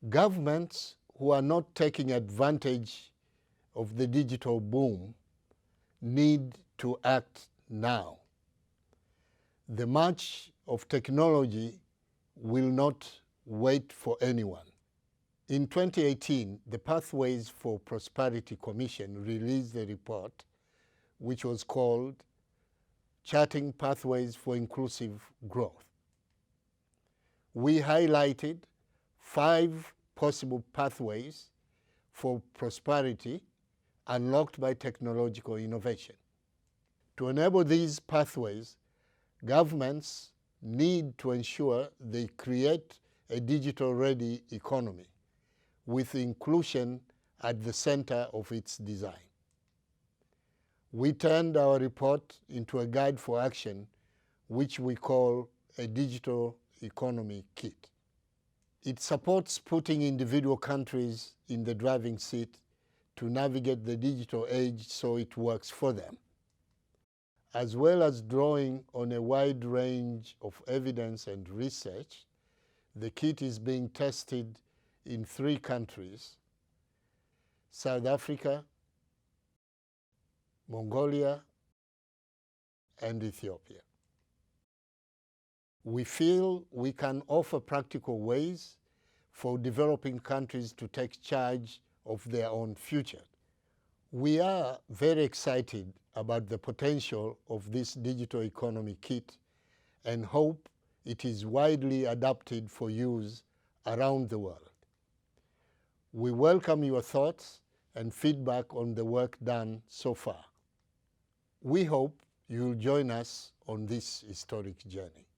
Governments who are not taking advantage of the digital boom need to act now. The march of technology will not wait for anyone. In 2018, the Pathways for Prosperity Commission released a report which was called Charting Pathways for Inclusive Growth. We highlighted 5 possible pathways for prosperity unlocked by technological innovation. To enable these pathways, governments need to ensure they create a digital-ready economy with inclusion at the center of its design. We turned our report into a guide for action, which we call a digital economy kit. It supports putting individual countries in the driving seat to navigate the digital age so it works for them, as well as drawing on a wide range of evidence and research. The kit is being tested in 3 countries: South Africa, Mongolia, and Ethiopia. We feel we can offer practical ways for developing countries to take charge of their own future. We are very excited about the potential of this digital economy kit and hope it is widely adopted for use around the world. We welcome your thoughts and feedback on the work done so far. We hope you'll join us on this historic journey.